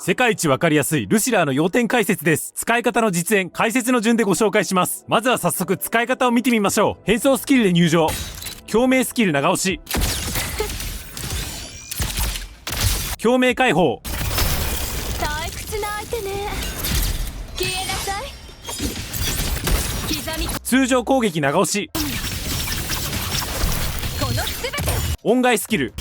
世界一わかりやすいルシラーの要点解説です。使い方の実演、解説の順でご紹介します。まずは早速使い方を見てみましょう。変装スキルで入場、共鳴スキル長押し、共鳴解放。退屈な相手ね。消えなさい。刻み通常攻撃長押し、このすべて音外スキル、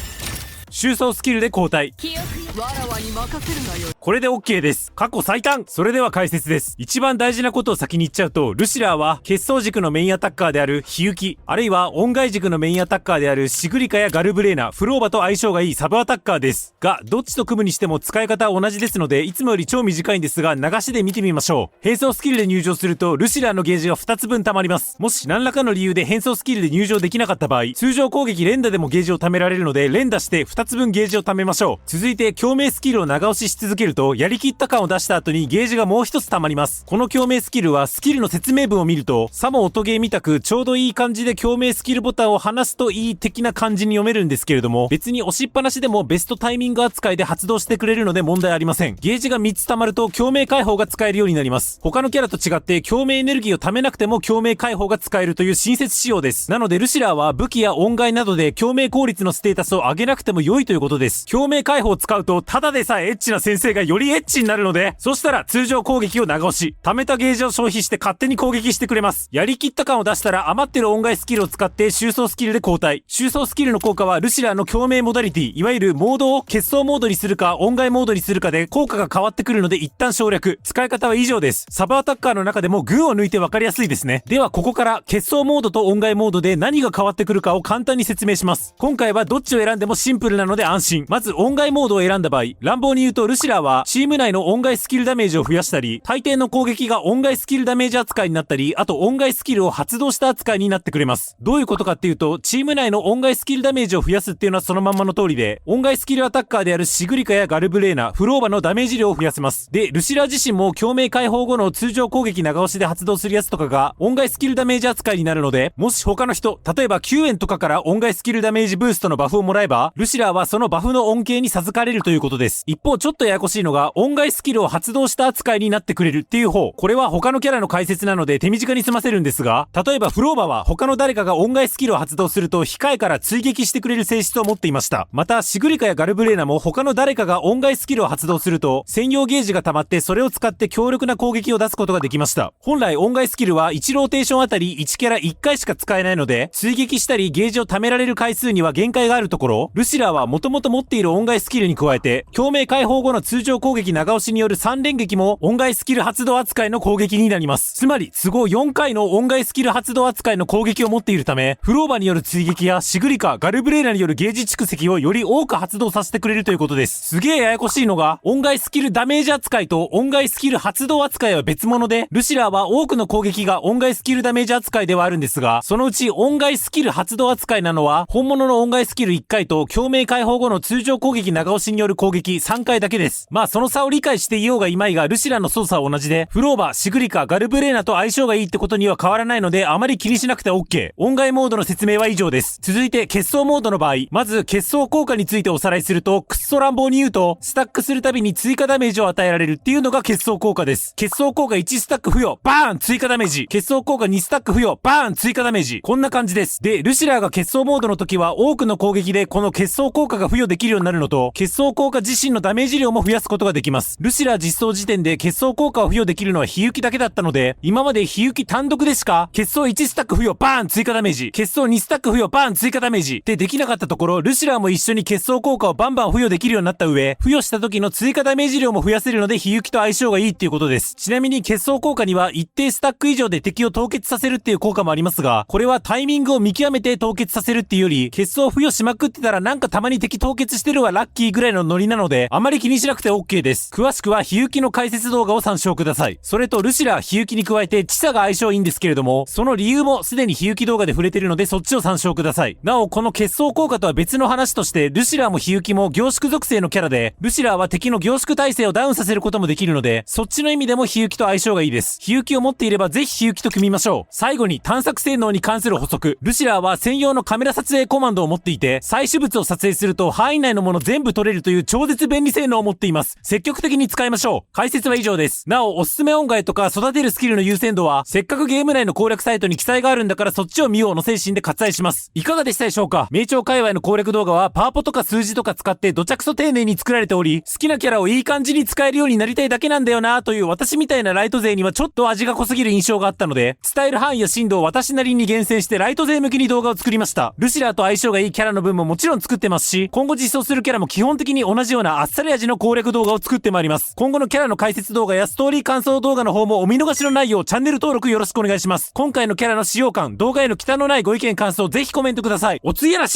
収装スキルで交代。記憶よ。わらわに任せるがよい。これで OK です。過去最短。それでは解説です。一番大事なことを先に言っちゃうと、ルシラーは結装軸のメインアタッカーであるヒユキ、あるいは音外軸のメインアタッカーであるシグリカやガルブレーナ、フローバと相性がいいサブアタッカーです。が、どっちと組むにしても使い方は同じですので、いつもより超短いんですが、流しで見てみましょう。変装スキルで入場すると、ルシラーのゲージが2つ分溜まります。もし何らかの理由で変装スキルで入場できなかった場合、通常攻撃連打でもゲージを貯められるので、連打して2つ分ゲージを貯めましょう。続いて共鳴スキルを長押しし続けると、やりきった感を出した後にゲージがもう一つ溜まります。この共鳴スキルはスキルの説明文を見ると、さも音ゲーみたくちょうどいい感じで共鳴スキルボタンを離すといい的な感じに読めるんですけれども、別に押しっぱなしでもベストタイミング扱いで発動してくれるので問題ありません。ゲージが3つ溜まると共鳴解放が使えるようになります。他のキャラと違って共鳴エネルギーを貯めなくても共鳴解放が使えるという親切仕様です。なのでルシラーは武器や音外などで共鳴効率のステータスを上げなくても良いということです。共鳴解放を使うとただでさえエッチな先生がよりエッチになるので、そしたら通常攻撃を長押し、貯めたゲージを消費して勝手に攻撃してくれます。やりきった感を出したら余ってる音外スキルを使って収装スキルで交代。収装スキルの効果はルシラーの共鳴モダリティ、いわゆるモードを結装モードにするか音外モードにするかで効果が変わってくるので一旦省略。使い方は以上です。サブアタッカーの中でも群を抜いて分かりやすいですね。ではここから結装モードと音外モードで何が変わってくるかを簡単に説明します。今回はどっちを選んでもシンプルなので安心。まず音外モードを選んだ場合、乱暴に言うとルシラーはチーム内の音外スキルダメージを増やしたり、大抵の攻撃が音外スキルダメージ扱いになったり、あと音外スキルを発動した扱いになってくれます。どういうことかっていうと、チーム内の音外スキルダメージを増やすっていうのはそのまんまの通りで、音外スキルアタッカーであるシグリカやガルブレーナ、フローバのダメージ量を増やせます。で、ルシラー自身も共鳴解放後の通常攻撃長押しで発動するやつとかが音外スキルダメージ扱いになるので、もし他の人、例えば9円とかから音外スキルダメージブーストのバフをもらえば、ルシラーはそのバフの恩恵に授かれるということです。一方ちょっとややこしいのが、音外スキルを発動した扱いになってくれるっていう方。これは他のキャラの解説なので手短に済ませるんですが、例えばフローバは他の誰かが音外スキルを発動すると控えから追撃してくれる性質を持っていました。またシグリカやガルブレーナも他の誰かが音外スキルを発動すると専用ゲージが溜まってそれを使って強力な攻撃を出すことができました。本来音外スキルは1ローテーションあたり1キャラ1回しか使えないので、追撃したりゲージを貯められる回数には限界があるところ、ルシラーは元々持っている音外スキルに加えて共鳴解放後の通常攻撃長押しによる3連撃も音外スキル発動扱いの攻撃になります。つまり都合4回の音外スキル発動扱いの攻撃を持っているため、フローバによる追撃やシグリカ、ガルブレーナによるゲージ蓄積をより多く発動させてくれるということです。すげえややこしいのが、音外スキルダメージ扱いと音外スキル発動扱いは別物で、ルシラーは多くの攻撃が音外スキルダメージ扱いではあるんですが、そのうち音外スキル発動扱いなのは本物の音外スキル1回と共鳴解放後の通常攻撃長押しによる攻撃3回だけです。まあその差を理解していようがいまいが、ルシラーの操作は同じで、フローバ、シグリカ、ガルブレーナと相性がいいってことには変わらないので、あまり気にしなくて OK。音外モードの説明は以上です。続いて結装モードの場合、まず結装効果についておさらいすると、くっそ乱暴に言うと、スタックするたびに追加ダメージを与えられるっていうのが結装効果です。結装効果1スタック付与、バーン追加ダメージ。結装効果2スタック付与、バーン追加ダメージ。こんな感じです。で、ルシラーが結装モードの時は多くの攻撃でこの結装効果が付与できるようになるのと、結装効果自身のダメージ量も増やすことができます。ルシラー実装時点で結装効果を付与できるのはヒユキだけだったので、今までヒユキ単独でしか結装1スタック付与バーン追加ダメージ、結装2スタック付与バーン追加ダメージってできなかったところ、ルシラーも一緒に結装効果をバンバン付与できるようになった上、付与した時の追加ダメージ量も増やせるのでヒユキと相性がいいっていうことです。ちなみに結装効果には一定スタック以上で敵を凍結させるっていう効果もありますが、これはタイミングを見極めて凍結させるっていうより、結装付与しまくってたらなんかたまに敵凍結してるわラッキーぐらいのノリなので、あまり気にしなくて OK です。詳しくはヒユキの解説動画を参照ください。それとルシラー、ヒユキに加えてチサが相性いいんですけれども、その理由もすでにヒユキ動画で触れてるのでそっちを参照ください。なおこの結装効果とは別の話として、ルシラーもヒユキも凝縮属性のキャラで、ルシラーは敵の凝縮耐性をダウンさせることもできるので、そっちの意味でもヒユキと相性がいいです。ヒユキを持っていればぜひヒユキと組みましょう。最後に探索性能に関する補足。ルシラーは専用のカメラ撮影コマンドを持っていて、採取物を撮影すると範囲内のもの全部撮れるとという超絶便利性能を持っています。積極的に使いましょう。解説は以上です。なお、おすすめ音階とか育てるスキルの優先度は、せっかくゲーム内の攻略サイトに記載があるんだからそっちを見ようの精神で割愛します。いかがでしたでしょうか？名調界隈の攻略動画はパワポとか数字とか使ってどちゃくそ丁寧に作られており、好きなキャラをいい感じに使えるようになりたいだけなんだよなという私みたいなライト勢にはちょっと味が濃すぎる印象があったので、伝える範囲や深度を私なりに厳選してライト勢向きに動画を作りました。ルシラーと相性がいいキャラの分ももちろん作ってますし、今後実装するキャラも基本的に同じようなあっさり味の攻略動画を作ってまいります。今後のキャラの解説動画やストーリー感想動画の方もお見逃しのないようチャンネル登録よろしくお願いします。今回のキャラの使用感、動画への忌憚のないご意見感想ぜひコメントください。お次やらし